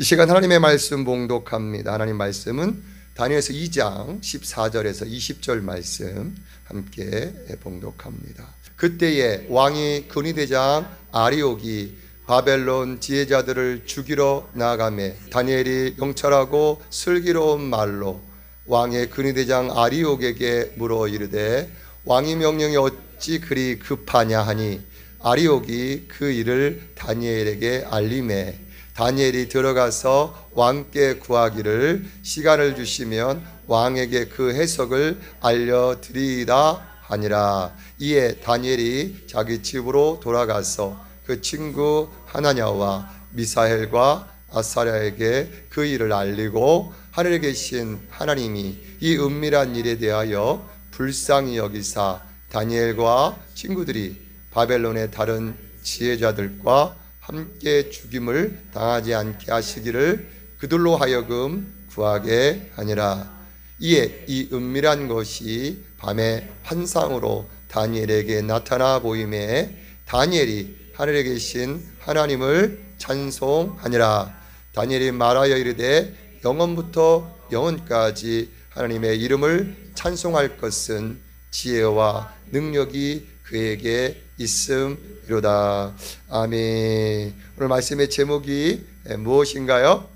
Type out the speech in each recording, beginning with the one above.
이 시간 하나님의 말씀 봉독합니다. 하나님 말씀은 다니엘서 2장 14절에서 20절 말씀 함께 봉독합니다. 그때에 왕이 근위대장 아리옥이 바벨론 지혜자들을 죽이러 나아가매 다니엘이 명철하고 슬기로운 말로 왕의 근위대장 아리옥에게 물어 이르되 왕의 명령이 어찌 그리 급하냐 하니 아리옥이 그 일을 다니엘에게 알림해 다니엘이 들어가서 왕께 구하기를 시간을 주시면 왕에게 그 해석을 알려드리이다 하니라. 이에 다니엘이 자기 집으로 돌아가서 그 친구 하나냐와 미사엘과 아사랴에게 그 일을 알리고 하늘에 계신 하나님이 이 은밀한 일에 대하여 불쌍히 여기사 다니엘과 친구들이 바벨론의 다른 지혜자들과 함께 죽임을 당하지 않게 하시기를 그들로 하여금 구하게 하니라. 이에 이 은밀한 것이 밤에 환상으로 다니엘에게 나타나 보임에 다니엘이 하늘에 계신 하나님을 찬송하니라. 다니엘이 말하여 이르되 영원부터 영원까지 하나님의 이름을 찬송할 것은 지혜와 능력이 그에게 있음이로다. 아멘. 오늘 말씀의 제목이 무엇인가요?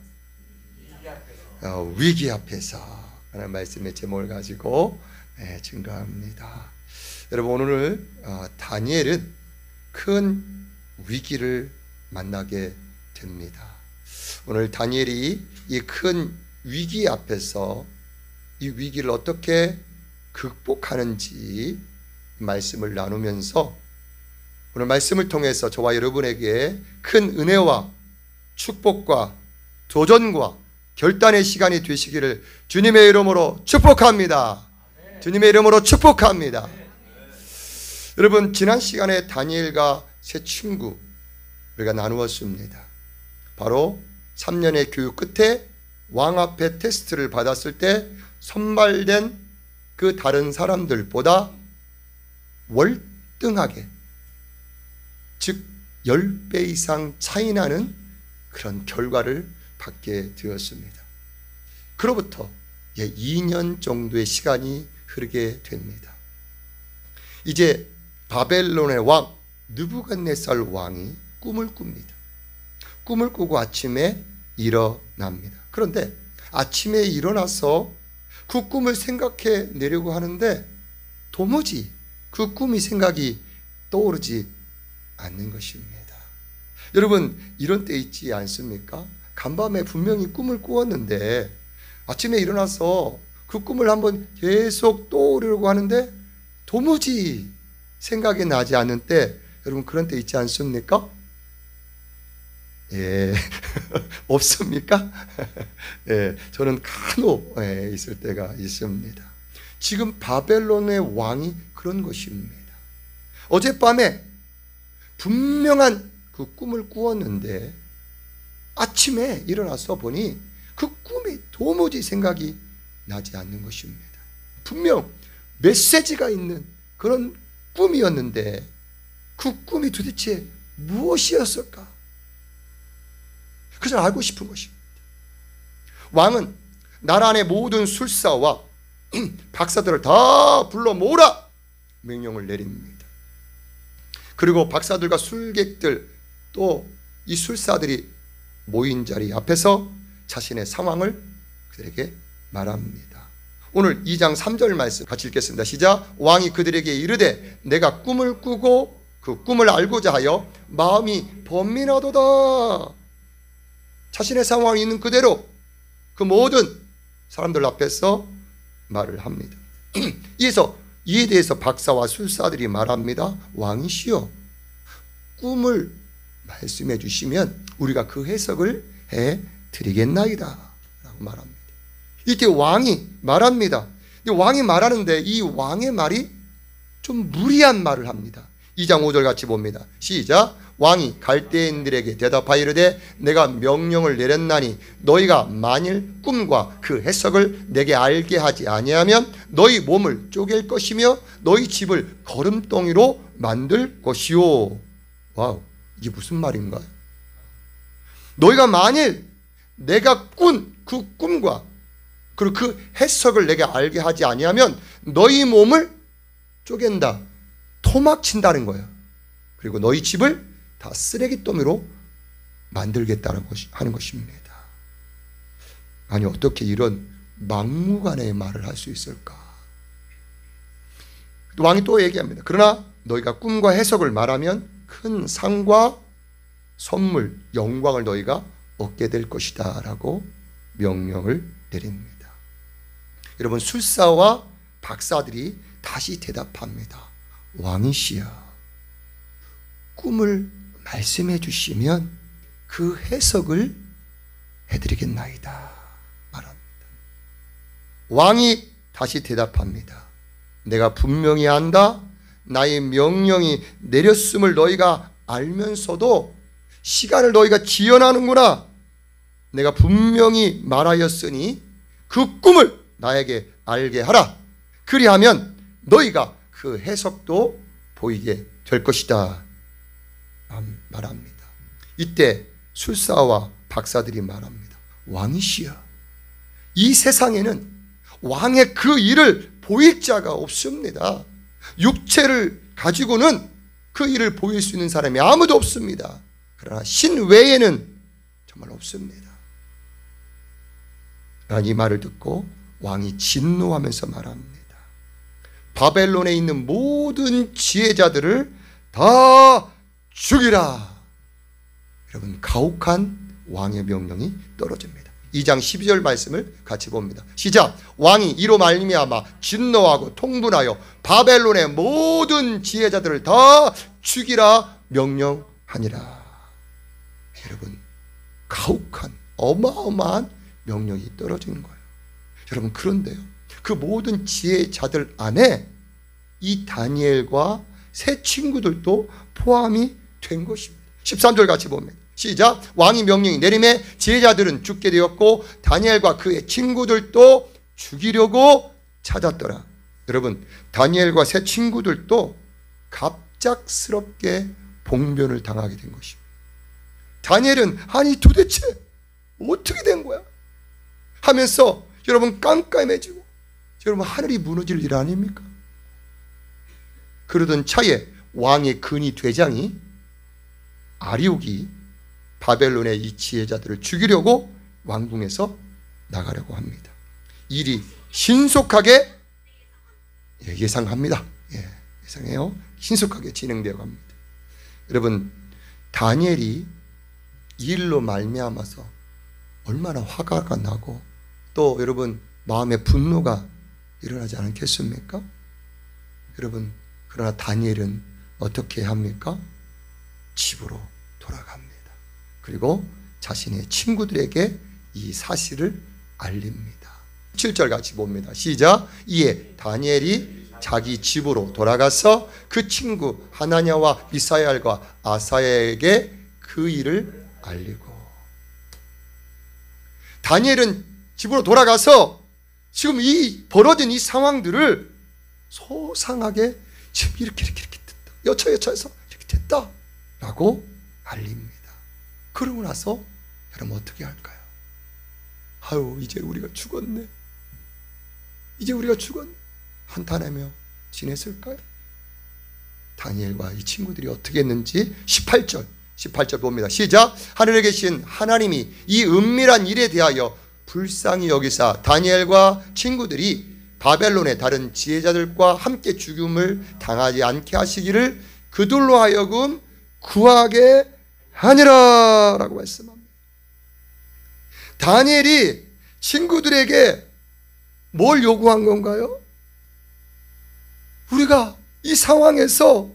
위기 앞에서 하는 말씀의 제목을 가지고 증거합니다. 여러분, 오늘 다니엘은 큰 위기를 만나게 됩니다. 오늘 다니엘이 이 큰 위기 앞에서 이 위기를 어떻게 극복하는지 말씀을 나누면서 오늘 말씀을 통해서 저와 여러분에게 큰 은혜와 축복과 도전과 결단의 시간이 되시기를 주님의 이름으로 축복합니다. 주님의 이름으로 축복합니다. 여러분, 지난 시간에 다니엘과 세 친구 우리가 나누었습니다. 바로 3년의 교육 끝에 왕 앞에 테스트를 받았을 때 선발된 그 다른 사람들보다 월등하게, 즉 10배 이상 차이 나는 그런 결과를 받게 되었습니다. 그로부터 2년 정도의 시간이 흐르게 됩니다. 이제 바벨론의 왕 느부갓네살 왕이 꿈을 꿉니다. 꿈을 꾸고 아침에 일어납니다. 그런데 아침에 일어나서 그 꿈을 생각해 내려고 하는데 도무지 그 꿈이 생각이 떠오르지 않는 것입니다. 여러분, 이런 때 있지 않습니까? 간밤에 분명히 꿈을 꾸었는데 아침에 일어나서 그 꿈을 한번 계속 떠오르려고 하는데 도무지 생각이 나지 않는 때, 여러분 그런 때 있지 않습니까? 예, 없습니까? 예, 저는 간혹 있을 때가 있습니다. 지금 바벨론의 왕이 그런 것입니다. 어젯밤에 분명한 그 꿈을 꾸었는데 아침에 일어나서 보니 그 꿈이 도무지 생각이 나지 않는 것입니다. 분명 메시지가 있는 그런 꿈이었는데 그 꿈이 도대체 무엇이었을까? 그저 알고 싶은 것입니다. 왕은 나라 안의 모든 술사와 박사들을 다 불러 모으라 명령을 내립니다. 그리고 박사들과 술객들 또 이 술사들이 모인 자리 앞에서 자신의 상황을 그들에게 말합니다. 오늘 2장 3절 말씀 같이 읽겠습니다. 시작. 왕이 그들에게 이르되 내가 꿈을 꾸고 그 꿈을 알고자 하여 마음이 번민하도다. 자신의 상황이 있는 그대로 그 모든 사람들 앞에서 말을 합니다. 이에 대해서 박사와 술사들이 말합니다. 왕이시여, 꿈을 말씀해 주시면 우리가 그 해석을 해 드리겠나이다 라고 말합니다. 이때 왕이 말합니다. 왕이 말하는데 이 왕의 말이 좀 무리한 말을 합니다. 2장 5절 같이 봅니다. 시작. 왕이 갈대인들에게 대답하여 이르되 내가 명령을 내렸나니 너희가 만일 꿈과 그 해석을 내게 알게 하지 아니하면 너희 몸을 쪼갤 것이며 너희 집을 거름덩이로 만들 것이요. 와우, 이게 무슨 말인가요? 너희가 만일 내가 꾼 그 꿈과 그리고 그 해석을 내게 알게 하지 아니하면 너희 몸을 쪼갠다, 토막친다는 거예요. 그리고 너희 집을 다 쓰레기더미로 만들겠다는 하는 것입니다. 아니 어떻게 이런 막무가내의 말을 할 수 있을까? 왕이 또 얘기합니다. 그러나 너희가 꿈과 해석을 말하면 큰 상과 선물, 영광을 너희가 얻게 될 것이다 라고 명령을 내립니다. 여러분, 술사와 박사들이 다시 대답합니다. 왕이시여, 꿈을 말씀해 주시면 그 해석을 해드리겠나이다 말합니다. 왕이 다시 대답합니다. 내가 분명히 안다. 나의 명령이 내렸음을 너희가 알면서도 시간을 너희가 지연하는구나. 내가 분명히 말하였으니 그 꿈을 나에게 알게 하라. 그리하면 너희가 그 해석도 보이게 될 것이다 말합니다. 이때 술사와 박사들이 말합니다. 왕이시여, 이 세상에는 왕의 그 일을 보일 자가 없습니다. 육체를 가지고는 그 일을 보일 수 있는 사람이 아무도 없습니다. 그러나 신 외에는 정말 없습니다. 이 말을 듣고 왕이 진노하면서 말합니다. 바벨론에 있는 모든 지혜자들을 다 죽이라. 여러분, 가혹한 왕의 명령이 떨어집니다. 2장 12절 말씀을 같이 봅니다. 시작. 왕이 이로 말미암아 진노하고 통분하여 바벨론의 모든 지혜자들을 다 죽이라 명령하니라. 여러분, 가혹한 어마어마한 명령이 떨어지는 거예요. 여러분, 그런데요, 그 모든 지혜자들 안에 이 다니엘과 세 친구들도 포함이 된 것입니다. 13절 같이 봅니다. 시작. 왕이 명령이 내림에 지혜자들은 죽게 되었고 다니엘과 그의 친구들도 죽이려고 찾았더라. 여러분, 다니엘과 세 친구들도 갑작스럽게 봉변을 당하게 된 것입니다. 다니엘은 아니 도대체 어떻게 된 거야 하면서 여러분 깜깜해지고, 여러분 하늘이 무너질 일 아닙니까? 그러던 차에 왕의 근위 대장이 아리옥이 바벨론의 이 지혜자들을 죽이려고 왕궁에서 나가려고 합니다. 일이 신속하게 예상합니다. 예상해요. 신속하게 진행되어 갑니다. 여러분, 다니엘이 이 일로 말미암아서 얼마나 화가 나고 또 여러분 마음에 분노가 일어나지 않겠습니까? 여러분, 그러나 다니엘은 어떻게 합니까? 집으로 돌아갑니다. 그리고 자신의 친구들에게 이 사실을 알립니다. 7절 같이 봅니다. 시작. 이에 다니엘이 자기 집으로 돌아가서 그 친구 하나냐와 미사엘과 아사야에게 그 일을 알리고, 다니엘은 집으로 돌아가서 지금 이 벌어진 이 상황들을 소상하게 지금 이렇게 됐다, 여차여차해서 이렇게 됐다라고 알립니다. 그러고 나서 여러분 어떻게 할까요? 아유, 이제 우리가 죽었네, 이제 우리가 죽었네 한탄하며 지냈을까요? 다니엘과 이 친구들이 어떻게 했는지 18절 봅니다. 시작. 하늘에 계신 하나님이 이 은밀한 일에 대하여 불쌍히 여기사 다니엘과 친구들이 바벨론의 다른 지혜자들과 함께 죽음을 당하지 않게 하시기를 그들로 하여금 구하게 하니라 라고 말씀합니다. 다니엘이 친구들에게 뭘 요구한 건가요? 우리가 이 상황에서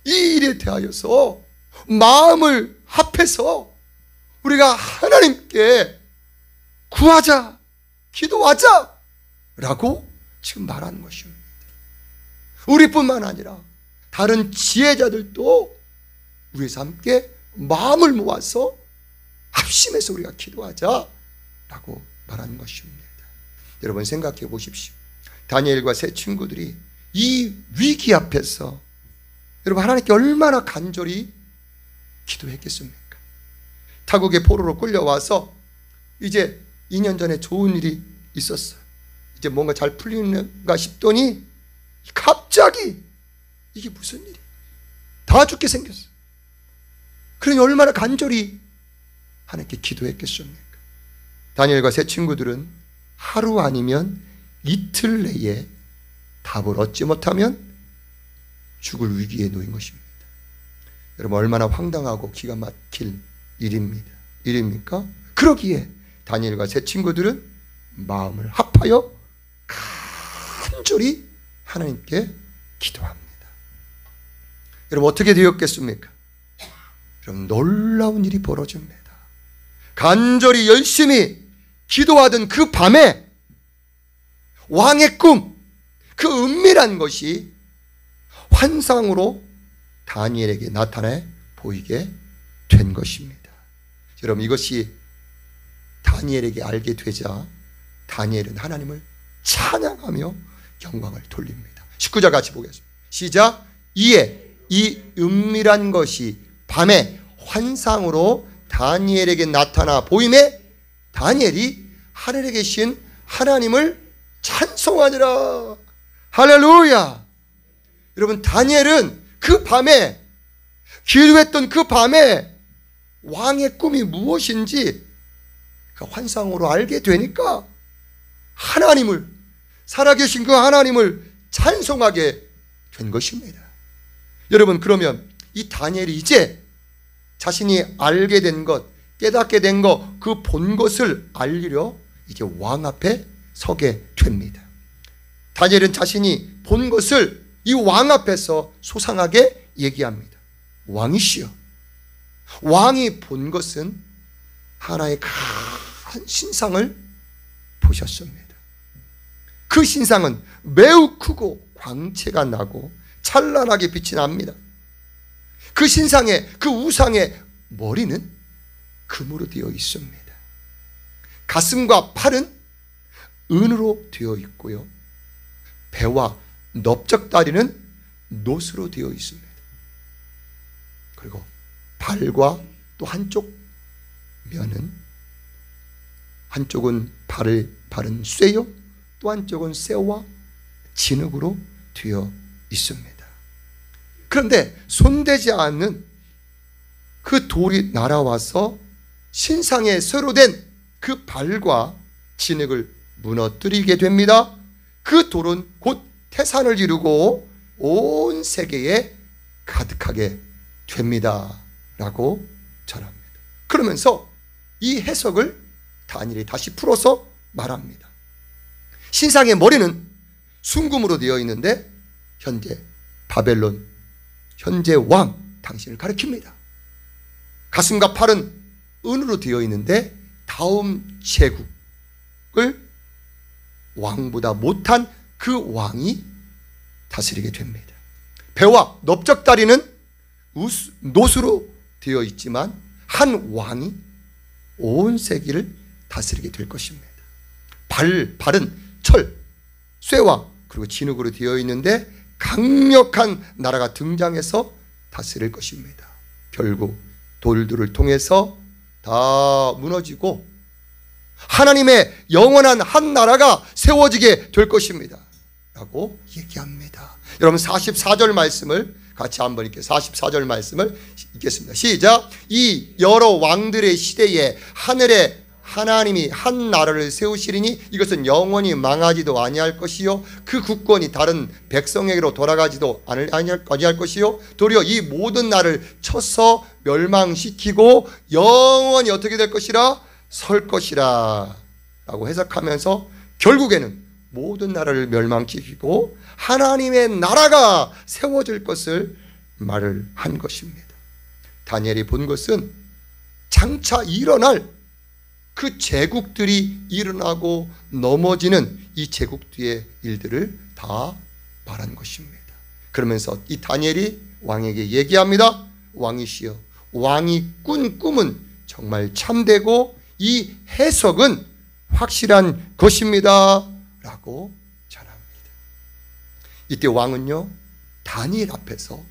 이 일에 대하여서 마음을 합해서 우리가 하나님께 구하자, 기도하자 라고 지금 말하는 것입니다. 우리뿐만 아니라 다른 지혜자들도 우리에서 함께 마음을 모아서 합심해서 우리가 기도하자 라고 말하는 것입니다. 여러분 생각해 보십시오. 다니엘과 세 친구들이 이 위기 앞에서 여러분 하나님께 얼마나 간절히 기도했겠습니까? 타국의 포로로 끌려와서 이제 2년 전에 좋은 일이 있었어요. 이제 뭔가 잘 풀리는가 싶더니 갑자기 이게 무슨 일이 다 죽게 생겼어. 그러니 얼마나 간절히 하나님께 기도했겠습니까? 다니엘과 세 친구들은 하루 아니면 이틀 내에 답을 얻지 못하면 죽을 위기에 놓인 것입니다. 여러분, 얼마나 황당하고 기가 막힐 일입니까? 그러기에 다니엘과 세 친구들은 마음을 합하여 간절히 하나님께 기도합니다. 여러분, 어떻게 되었겠습니까? 여러분, 놀라운 일이 벌어집니다. 간절히 열심히 기도하던 그 밤에 왕의 꿈, 그 은밀한 것이 환상으로 다니엘에게 나타내 보이게 된 것입니다. 여러분, 이것이 다니엘에게 알게 되자 다니엘은 하나님을 찬양하며 영광을 돌립니다. 19절 같이 보겠습니다. 시작. 이에 이 은밀한 것이 밤에 환상으로 다니엘에게 나타나 보임에 다니엘이 하늘에 계신 하나님을 찬송하니라. 할렐루야. 여러분, 다니엘은 그 밤에, 기도했던 그 밤에 왕의 꿈이 무엇인지 그 환상으로 알게 되니까 하나님을, 살아계신 그 하나님을 찬송하게 된 것입니다. 여러분, 그러면 이 다니엘이 이제 자신이 알게 된 것, 깨닫게 된 것, 그 본 것을 알리려 이제 왕 앞에 서게 됩니다. 다니엘은 자신이 본 것을 이 왕 앞에서 소상하게 얘기합니다. 왕이시여, 왕이 본 것은 하나의 큰 신상을 보셨습니다. 그 신상은 매우 크고 광채가 나고 찬란하게 빛이 납니다. 그 신상의, 그 우상의 머리는 금으로 되어 있습니다. 가슴과 팔은 은으로 되어 있고요, 배와 넓적다리는 노스로 되어 있습니다. 그리고 발과 또 한쪽 면은, 한쪽은 발은 쇠요, 또 한쪽은 쇠와 진흙으로 되어 있습니다. 그런데 손대지 않는 그 돌이 날아와서 신상에 쇠로 된 그 발과 진흙을 무너뜨리게 됩니다. 그 돌은 곧 태산을 이루고 온 세계에 가득하게 됩니다 라고 전합니다. 그러면서 이 해석을 다니엘이 다시 풀어서 말합니다. 신상의 머리는 순금으로 되어 있는데 현재 바벨론, 현재 왕 당신을 가리킵니다. 가슴과 팔은 은으로 되어 있는데 다음 제국을 왕보다 못한 그 왕이 다스리게 됩니다. 배와 넓적다리는 노수로 되어 있지만 한 왕이 온 세계를 다스리게 될 것입니다. 발은 철, 쇠와 그리고 진흙으로 되어 있는데 강력한 나라가 등장해서 다스릴 것입니다. 결국 돌들을 통해서 다 무너지고 하나님의 영원한 한 나라가 세워지게 될 것입니다 라고 얘기합니다. 여러분, 44절 말씀을 같이 한번 읽게, 44절 말씀을 읽겠습니다. 시작. 이 여러 왕들의 시대에 하늘에 하나님이 한 나라를 세우시리니 이것은 영원히 망하지도 아니할 것이요, 그 국권이 다른 백성에게로 돌아가지도 아니할 것이요, 도리어 이 모든 나라를 쳐서 멸망시키고 영원히 어떻게 될 것이라? 설 것이라 라고 해석하면서 결국에는 모든 나라를 멸망시키고 하나님의 나라가 세워질 것을 말을 한 것입니다. 다니엘이 본 것은 장차 일어날 그 제국들이 일어나고 넘어지는 이 제국들의 일들을 다 말한 것입니다. 그러면서 이 다니엘이 왕에게 얘기합니다. 왕이시여, 왕이 꾼 꿈은 정말 참되고 이 해석은 확실한 것입니다 라고 전합니다. 이때 왕은요, 다니엘 앞에서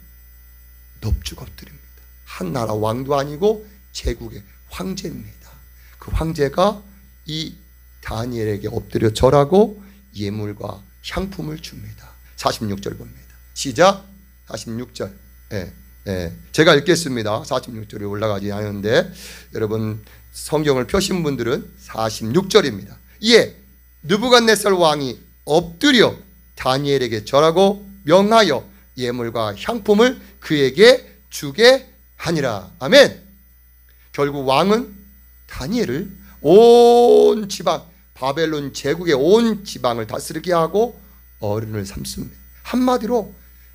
넙죽 엎드립니다. 한 나라 왕도 아니고 제국의 황제입니다. 그 황제가 이 다니엘에게 엎드려 절하고 예물과 향품을 줍니다. 46절 봅니다. 시작. 46절. 제가 읽겠습니다. 46절이 올라가지 않은데 여러분 성경을 펴신 분들은 46절입니다. 이에 느부갓네살 왕이 엎드려 다니엘에게 절하고 명하여 예물과 향품을 그에게 주게 하니라. 아멘. 결국 왕은 다니엘을 온 지방, 바벨론 제국의 온 지방을 다스리게 하고 어른을 삼습니다. 한마디로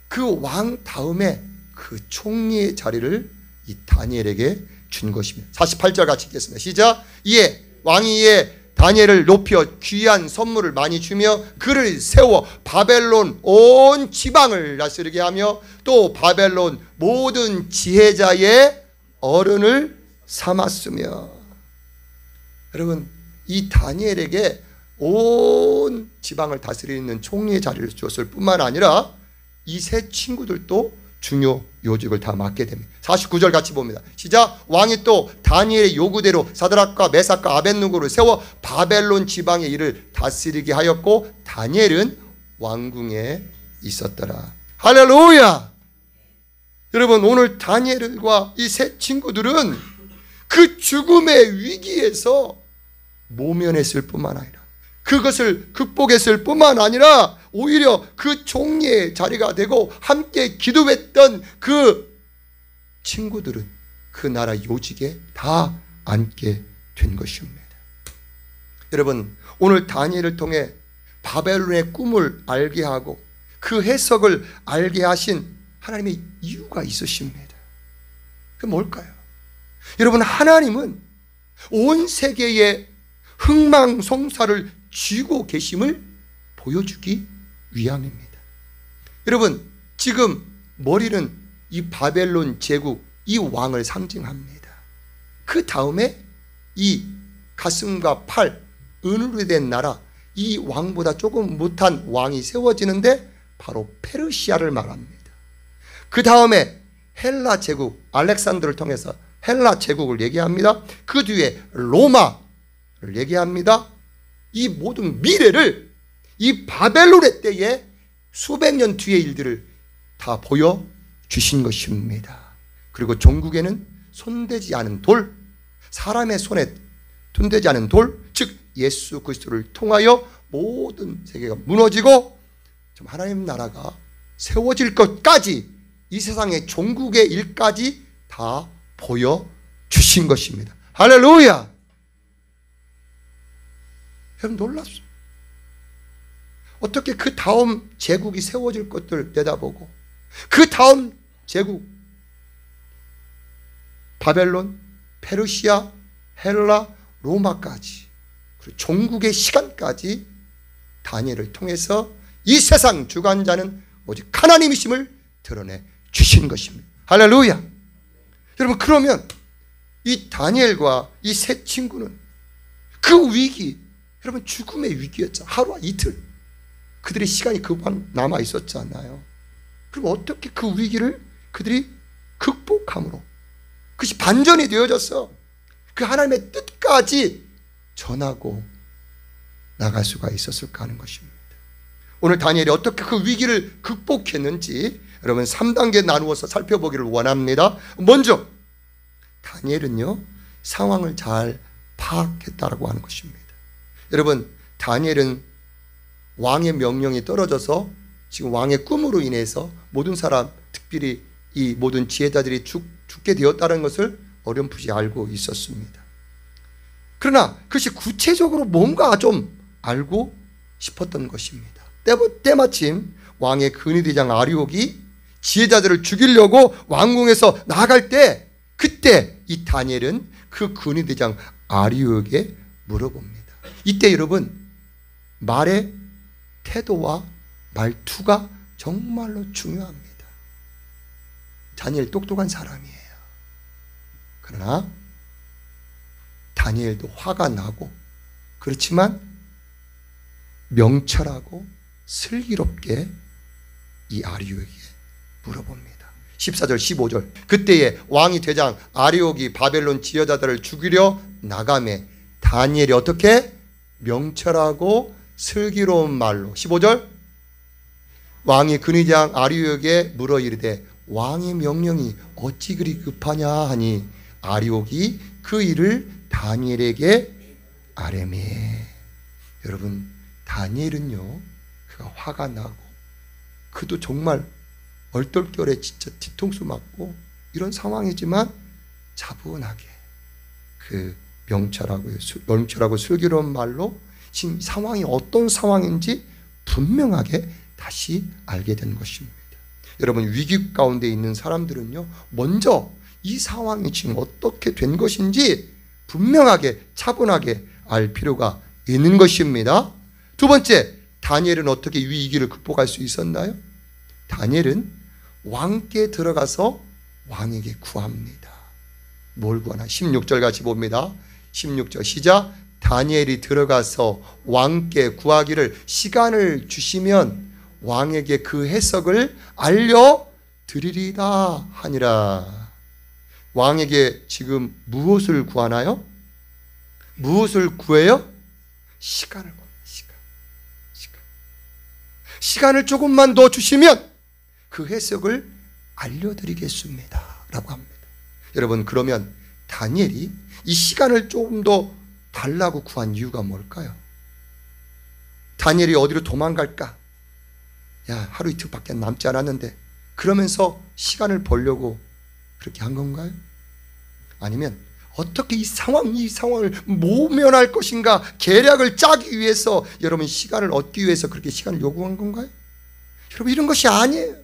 그 왕 다음에 그 총리의 자리를 이 다니엘에게 준 것입니다. 48절 같이 읽겠습니다. 시작. 이에 왕이 이에 다니엘을 높여 귀한 선물을 많이 주며 그를 세워 바벨론 온 지방을 다스리게 하며 또 바벨론 모든 지혜자의 어른을 삼았으며. 여러분, 이 다니엘에게 온 지방을 다스리는 총리의 자리를 줬을 뿐만 아니라 이 세 친구들도 중요 요직을 다 맡게 됩니다. 49절 같이 봅니다. 시작. 왕이 또 다니엘의 요구대로 사드락과 메삭과 아벳느고를 세워 바벨론 지방의 일을 다스리게 하였고 다니엘은 왕궁에 있었더라. 할렐루야. 여러분, 오늘 다니엘과 이 세 친구들은 그 죽음의 위기에서 모면했을 뿐만 아니라 그것을 극복했을 뿐만 아니라 오히려 그 총리의 자리가 되고 함께 기도했던 그 친구들은 그 나라 요직에 다 앉게 된 것입니다. 여러분, 오늘 다니엘을 통해 바벨론의 꿈을 알게 하고 그 해석을 알게 하신 하나님의 이유가 있으십니다. 그게 뭘까요? 여러분, 하나님은 온 세계에 흥망성쇠를 쥐고 계심을 보여주기 위함입니다. 여러분, 지금 머리는 이 바벨론 제국 이 왕을 상징합니다. 그 다음에 이 가슴과 팔 은으로 된 나라 이 왕보다 조금 못한 왕이 세워지는데 바로 페르시아를 말합니다. 그 다음에 헬라 제국 알렉산더를 통해서 헬라 제국을 얘기합니다. 그 뒤에 로마를 얘기합니다. 이 모든 미래를 이 바벨론의 때에 수백 년 뒤의 일들을 다 보여주신 것입니다. 그리고 종국에는 손대지 않은 돌, 사람의 손에 손대지 않은 돌, 즉 예수 그리스도를 통하여 모든 세계가 무너지고 하나님 나라가 세워질 것까지 이 세상의 종국의 일까지 다 보여주신 것입니다. 할렐루야. 여러분, 놀랍습니다. 어떻게 그 다음 제국이 세워질 것들 내다보고 그 다음 제국 바벨론, 페르시아, 헬라, 로마까지 그리고 종국의 시간까지 다니엘을 통해서 이 세상 주관자는 오직 하나님이심을 드러내 주신 것입니다. 할렐루야. 여러분, 그러면 이 다니엘과 이 세 친구는 그 위기, 여러분 죽음의 위기였죠. 하루와 이틀 그들의 시간이 그만 남아 있었잖아요. 그럼 어떻게 그 위기를 그들이 극복함으로 그것이 반전이 되어져서 그 하나님의 뜻까지 전하고 나갈 수가 있었을까 하는 것입니다. 오늘 다니엘이 어떻게 그 위기를 극복했는지 여러분 3단계 나누어서 살펴보기를 원합니다. 먼저 다니엘은요 상황을 잘 파악했다라고 하는 것입니다. 여러분, 다니엘은 왕의 명령이 떨어져서 지금 왕의 꿈으로 인해서 모든 사람, 특별히 이 모든 지혜자들이 죽게 되었다는 것을 어렴풋이 알고 있었습니다. 그러나 그것이 구체적으로 뭔가 좀 알고 싶었던 것입니다. 때마침 왕의 근위대장 아리옥이 지혜자들을 죽이려고 왕궁에서 나갈 때 그때 이 다니엘은 그 근위대장 아리옥에게 물어봅니다. 이때 여러분 말의 태도와 말투가 정말로 중요합니다. 다니엘 똑똑한 사람이에요. 그러나 다니엘도 화가 나고 그렇지만 명철하고 슬기롭게 이 아리옥에게 물어봅니다. 14절 15절 그때에 왕이 되장 아리옥이 바벨론 지혜자들을 죽이려 나가매 다니엘이 어떻게? 명철하고 슬기로운 말로 15절 왕이 근위장 아리옥에게 물어 이르되 왕의 명령이 어찌 그리 급하냐 하니 아리옥이 그 일을 다니엘에게 아뢰매. 여러분, 다니엘은요, 그가 화가 나고 그도 정말 얼떨결에 진짜 뒤통수 맞고 이런 상황이지만 차분하게 그 명철하고 슬기로운 말로 지금 상황이 어떤 상황인지 분명하게 다시 알게 된 것입니다. 여러분, 위기 가운데 있는 사람들은요, 먼저 이 상황이 지금 어떻게 된 것인지 분명하게 차분하게 알 필요가 있는 것입니다. 두 번째, 다니엘은 어떻게 위기를 극복할 수 있었나요? 다니엘은 왕께 들어가서 왕에게 구합니다. 뭘 구하나? 16절 같이 봅니다. 16절 시작. 다니엘이 들어가서 왕께 구하기를 시간을 주시면 왕에게 그 해석을 알려드리리다 하니라. 왕에게 지금 무엇을 구하나요? 무엇을 구해요? 시간을 구합니다. 시간을 조금만 더 주시면 그 해석을 알려드리겠습니다 라고 합니다. 여러분, 그러면 다니엘이 이 시간을 조금 더 달라고 구한 이유가 뭘까요? 다니엘이 어디로 도망갈까? 야, 하루 이틀밖에 남지 않았는데 그러면서 시간을 벌려고 그렇게 한 건가요? 아니면 어떻게 이 상황을 모면할 것인가 계략을 짜기 위해서 여러분 시간을 얻기 위해서 그렇게 시간을 요구한 건가요? 여러분, 이런 것이 아니에요.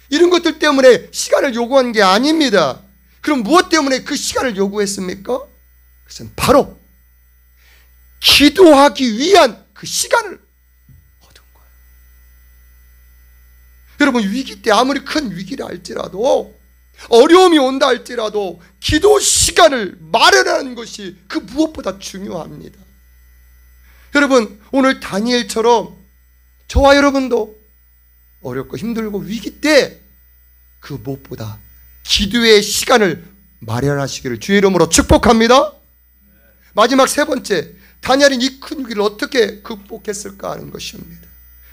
이런 것들 때문에 시간을 요구한 게 아닙니다. 그럼 무엇 때문에 그 시간을 요구했습니까? 그것은 바로 기도하기 위한 그 시간을 얻은 거예요. 여러분, 위기 때 아무리 큰 위기라 할지라도 어려움이 온다 할지라도 기도 시간을 마련하는 것이 그 무엇보다 중요합니다. 여러분, 오늘 다니엘처럼 저와 여러분도 어렵고 힘들고 위기 때 그 무엇보다 기도의 시간을 마련하시기를 주의 이름으로 축복합니다. 마지막 세 번째, 다니엘은 이 큰 위기를 어떻게 극복했을까 하는 것입니다.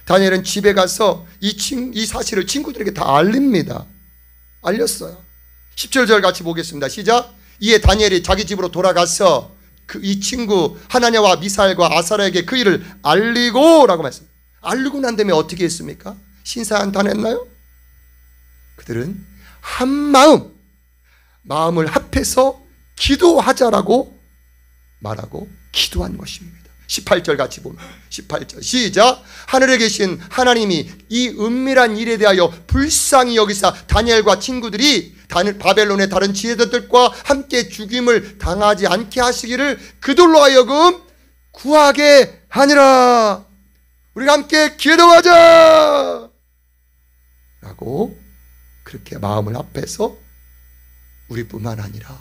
다니엘은 집에 가서 이 사실을 친구들에게 다 알립니다. 알렸어요. 17절 같이 보겠습니다. 시작. 이에 다니엘이 자기 집으로 돌아가서 이 친구 하나냐와 미사엘과 아사랴에게 그 일을 알리고 라고 말씀. 알리고 난 다음에 어떻게 했습니까? 신사한탄했나요? 그들은 한 마음을 합해서 기도하자라고 말하고 기도한 것입니다. 18절 같이 보면 18절 시작. 하늘에 계신 하나님이 이 은밀한 일에 대하여 불쌍히 여기사 다니엘과 친구들이 바벨론의 다른 지혜자들과 함께 죽임을 당하지 않게 하시기를 그들로 하여금 구하게 하니라. 우리가 함께 기도하자 라고 그렇게 마음을 합해서 우리뿐만 아니라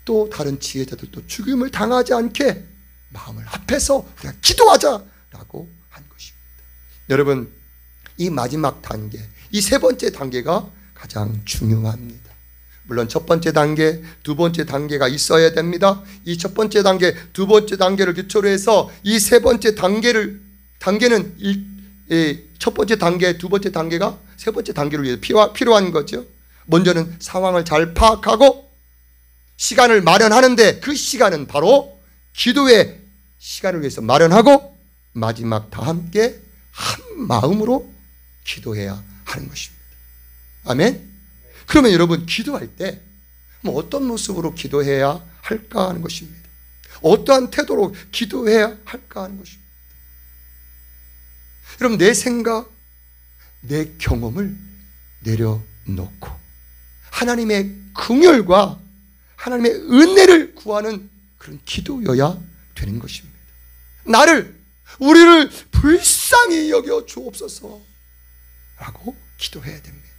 또 다른 지혜자들도 죽임을 당하지 않게 마음을 합해서 우리가 기도하자라고 한 것입니다. 여러분, 이 마지막 단계, 이 세 번째 단계가 가장 중요합니다. 물론 첫 번째 단계, 두 번째 단계가 있어야 됩니다. 이 첫 번째 단계, 두 번째 단계를 기초로 해서 이 세 번째 단계는 첫 번째 단계, 두 번째 단계가 세 번째 단계를 위해 필요한 거죠. 먼저는 상황을 잘 파악하고 시간을 마련하는데 그 시간은 바로 기도의 시간을 위해서 마련하고 마지막 다 함께 한 마음으로 기도해야 하는 것입니다. 아멘. 그러면 여러분, 기도할 때 어떤 모습으로 기도해야 할까 하는 것입니다. 어떠한 태도로 기도해야 할까 하는 것입니다. 여러분, 내 생각, 내 경험을 내려놓고 하나님의 긍휼과 하나님의 은혜를 구하는 그런 기도여야 되는 것입니다. 우리를 불쌍히 여겨 주옵소서 라고 기도해야 됩니다.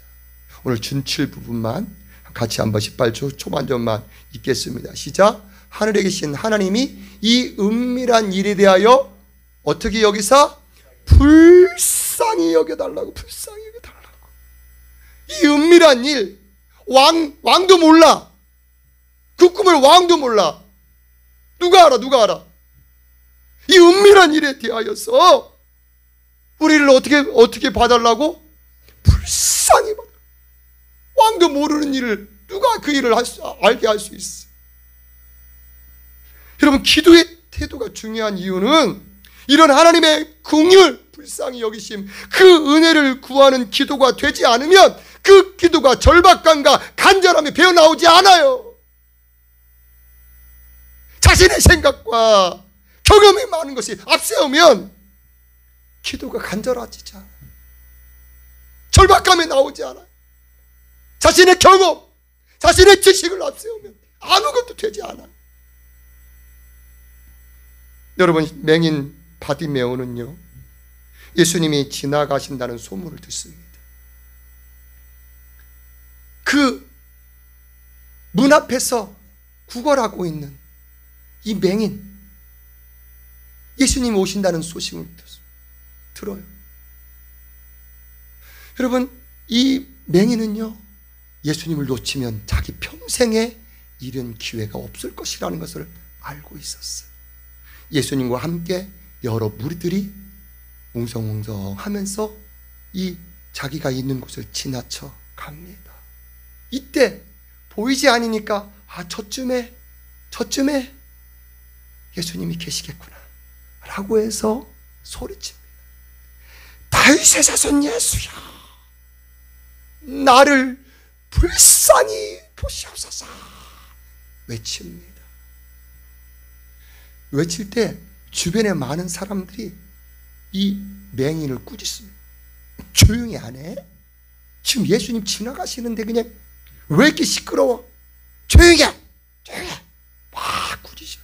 오늘 준칠 부분만 같이 한번 18초 초반전만 읽겠습니다. 시작. 하늘에 계신 하나님이 이 은밀한 일에 대하여 어떻게 여기서 불쌍히 여겨달라고. 불쌍히 여겨달라고. 이 은밀한 일, 왕도 몰라. 그 꿈을 왕도 몰라. 누가 알아? 누가 알아? 이 은밀한 일에 대하여서 우리를 어떻게 봐달라고? 불쌍히 봐달라고. 왕도 모르는 일을 누가 그 일을 알게 할 수 있어? 여러분, 기도의 태도가 중요한 이유는 이런 하나님의 긍휼, 불쌍히 여기심, 그 은혜를 구하는 기도가 되지 않으면 그 기도가 절박감과 간절함이 배어나오지 않아요. 자신의 생각과 경험이 많은 것이 앞세우면 기도가 간절해지지 않아요. 절박감이 나오지 않아요. 자신의 경험, 자신의 지식을 앞세우면 아무것도 되지 않아요. 여러분, 맹인 바디메오는요, 예수님이 지나가신다는 소문을 듣습니다. 그 문 앞에서 구걸하고 있는 이 맹인, 예수님이 오신다는 소식을 들어요. 여러분, 이 맹인은요, 예수님을 놓치면 자기 평생에 이런 기회가 없을 것이라는 것을 알고 있었어요. 예수님과 함께 여러 무리들이 웅성웅성 하면서 이 자기가 있는 곳을 지나쳐 갑니다. 이때 보이지 않으니까 저쯤에 예수님이 계시겠구나 라고 해서 소리칩니다. 다윗의 자손 예수야, 나를 불쌍히 보시옵소서 외칩니다. 외칠 때 주변에 많은 사람들이 이 맹인을 꾸짖습니다. 조용히 안 해? 지금 예수님 지나가시는데 그냥 왜 이렇게 시끄러워? 조용히 해! 조용히 해! 막 꾸짖어.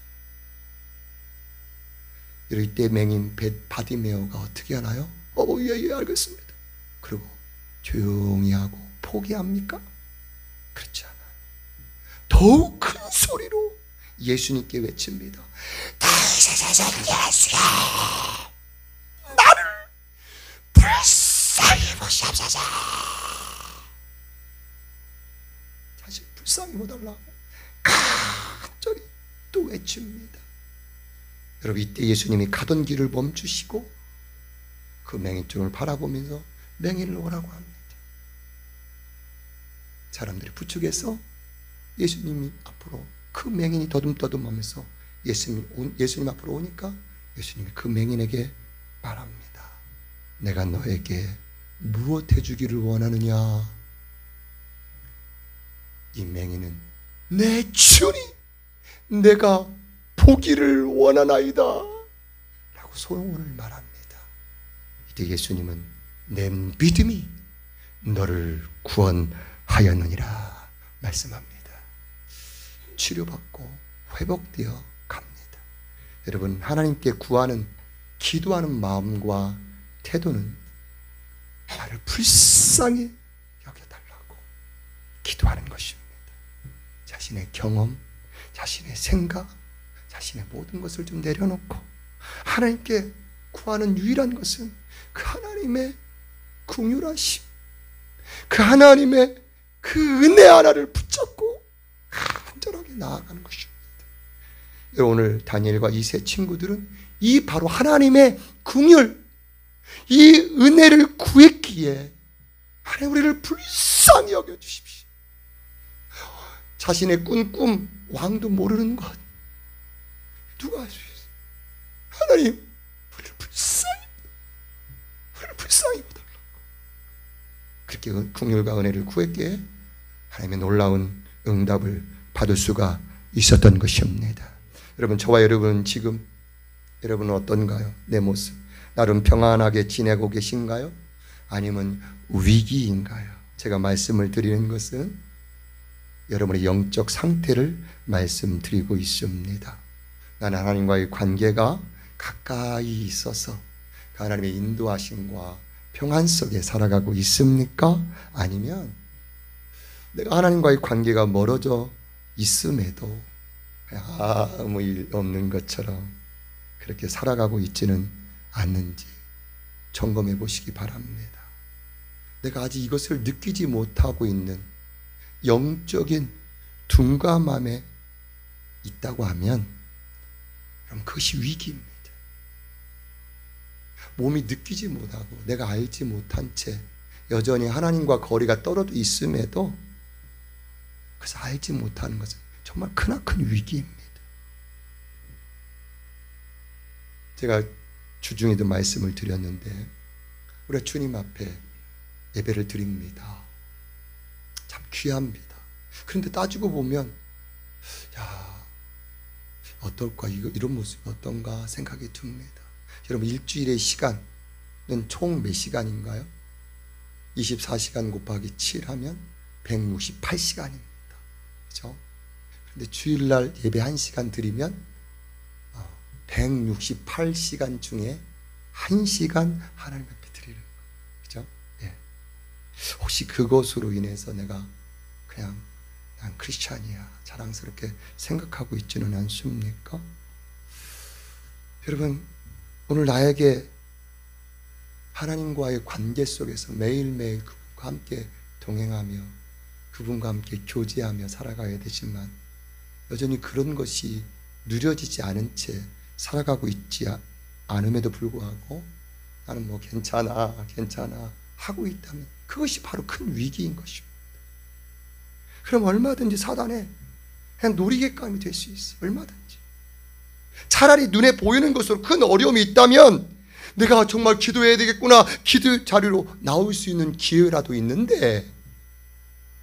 이럴 때 맹인 바디메오가 어떻게 하나요? 예, 알겠습니다. 그리고 조용히 하고 포기합니까? 그렇지 않아요. 더욱 큰 소리로 예수님께 외칩니다. 다윗의 자손 예수야, 나를 불쌍히 보시옵소서. 사실 불쌍히 보달라고 간절히 또 외칩니다. 여러분, 이때 예수님이 가던 길을 멈추시고 그 맹인 쪽을 바라보면서 맹인을 오라고 합니다. 사람들이 부축해서 예수님이 앞으로, 그 맹인이 더듬더듬하면서 예수님 앞으로 오니까 예수님이 그 맹인에게 말합니다. 내가 너에게 무엇 해주기를 원하느냐? 이 맹인은 내 주님, 내가 보기를 원하나이다 라고 소원을 말합니다. 이때 예수님은 내 믿음이 너를 구원하였느니라 말씀합니다. 치료받고 회복되어 갑니다. 여러분, 하나님께 구하는, 기도하는 마음과 태도는 나를 불쌍히 여겨달라고 기도하는 것입니다. 자신의 경험, 자신의 생각, 자신의 모든 것을 좀 내려놓고 하나님께 구하는 유일한 것은 그 하나님의 긍휼하심, 그 하나님의 그 은혜 하나를 붙잡고 간절하게 나아가는 것입니다. 오늘 다니엘과 이 세 친구들은 이 바로 하나님의 긍휼, 이 은혜를 구했기에 하나님 우리를 불쌍히 여겨주십시오. 자신의 꾼 꿈, 왕도 모르는 것 누가 할 수 있어요? 하나님 우리를 불쌍히 보달라고 그렇게 긍휼과 은혜를 구했기에 하나님의 놀라운 응답을 받을 수가 있었던 것입니다. 여러분, 저와 여러분 지금 여러분은 어떤가요? 내 모습 나름 평안하게 지내고 계신가요? 아니면 위기인가요? 제가 말씀을 드리는 것은 여러분의 영적 상태를 말씀드리고 있습니다. 나는 하나님과의 관계가 가까이 있어서 그 하나님의 인도하심과 평안 속에 살아가고 있습니까? 아니면 내가 하나님과의 관계가 멀어져 있음에도 아무 일 없는 것처럼 그렇게 살아가고 있지는 않는지 점검해 보시기 바랍니다. 내가 아직 이것을 느끼지 못하고 있는 영적인 둔감함에 있다고 하면 그럼 그것이 위기입니다. 몸이 느끼지 못하고 내가 알지 못한 채 여전히 하나님과 거리가 떨어져 있음에도 그래서 알지 못하는 것은 정말 크나큰 위기입니다. 제가 주중에도 말씀을 드렸는데 우리가 주님 앞에 예배를 드립니다. 참 귀합니다. 그런데 따지고 보면 야, 어떨까? 이런 모습이 어떤가 생각이 듭니다. 여러분, 일주일의 시간은 총 몇 시간인가요? 24시간 곱하기 7 하면 168시간입니다. 그렇죠? 그런데 주일날 예배 1시간 드리면 168시간 중에 1시간 하나님 앞에 드리는 거예요. 그렇죠? 예. 혹시 그것으로 인해서 내가 그냥 난 크리스찬이야 자랑스럽게 생각하고 있지는 않습니까? 여러분, 오늘 나에게 하나님과의 관계 속에서 매일매일 그분과 함께 동행하며 그분과 함께 교제하며 살아가야 되지만 여전히 그런 것이 누려지지 않은 채 살아가고 있지 않음에도 불구하고 나는 뭐 괜찮아 하고 있다면 그것이 바로 큰 위기인 것입니다. 그럼 얼마든지 사단의 그냥 놀이개감이 될 수 있어요. 얼마든지. 차라리 눈에 보이는 것으로 큰 어려움이 있다면 내가 정말 기도해야 되겠구나, 기도 자리로 나올 수 있는 기회라도 있는데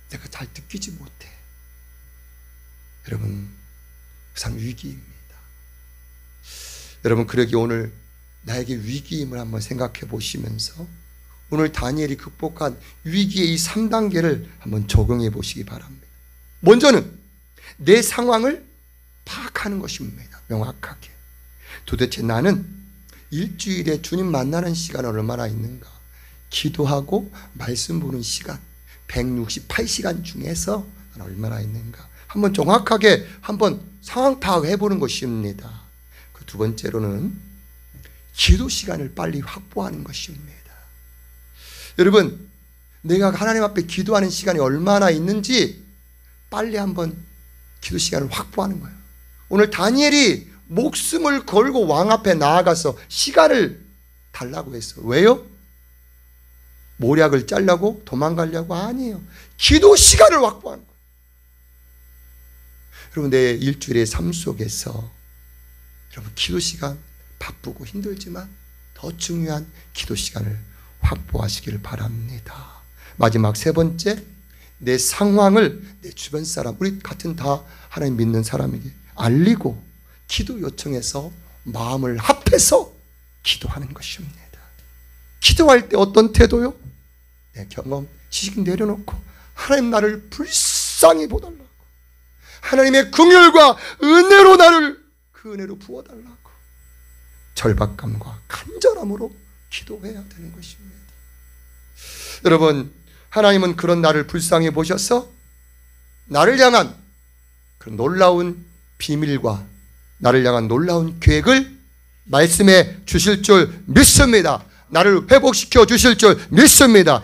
내가 잘 느끼지 못해. 여러분, 참 위기입니다. 여러분, 그러기 오늘 나에게 위기임을 한번 생각해 보시면서 오늘 다니엘이 극복한 위기의 이 3단계를 한번 적용해 보시기 바랍니다. 먼저는 내 상황을 파악하는 것입니다. 명확하게. 도대체 나는 일주일에 주님 만나는 시간은 얼마나 있는가? 기도하고 말씀 보는 시간 168시간 중에서 나는 얼마나 있는가? 한번 정확하게 한번 상황 파악해 보는 것입니다. 그 두 번째로는 기도 시간을 빨리 확보하는 것입니다. 여러분, 내가 하나님 앞에 기도하는 시간이 얼마나 있는지 빨리 한번 기도 시간을 확보하는 거예요. 오늘 다니엘이 목숨을 걸고 왕 앞에 나아가서 시간을 달라고 했어. 왜요? 모략을 짜려고? 도망가려고? 아니에요. 기도 시간을 확보하는 거예요. 여러분, 내 일주일의 삶 속에서 여러분, 기도 시간 바쁘고 힘들지만 더 중요한 기도 시간을 확보하시기를 바랍니다. 마지막 세 번째, 내 상황을 내 주변 사람, 우리 같은 다 하나님 믿는 사람에게 알리고 기도 요청해서 마음을 합해서 기도하는 것입니다. 기도할 때 어떤 태도요? 내 경험, 지식 내려놓고 하나님 나를 불쌍히 보달라고, 하나님의 긍휼과 은혜로 나를 그 은혜로 부어달라고 절박감과 간절함으로 기도해야 되는 것입니다. 여러분, 하나님은 그런 나를 불쌍히 보셔서 나를 향한 그 놀라운 비밀과 나를 향한 놀라운 계획을 말씀해 주실 줄 믿습니다. 나를 회복시켜 주실 줄 믿습니다.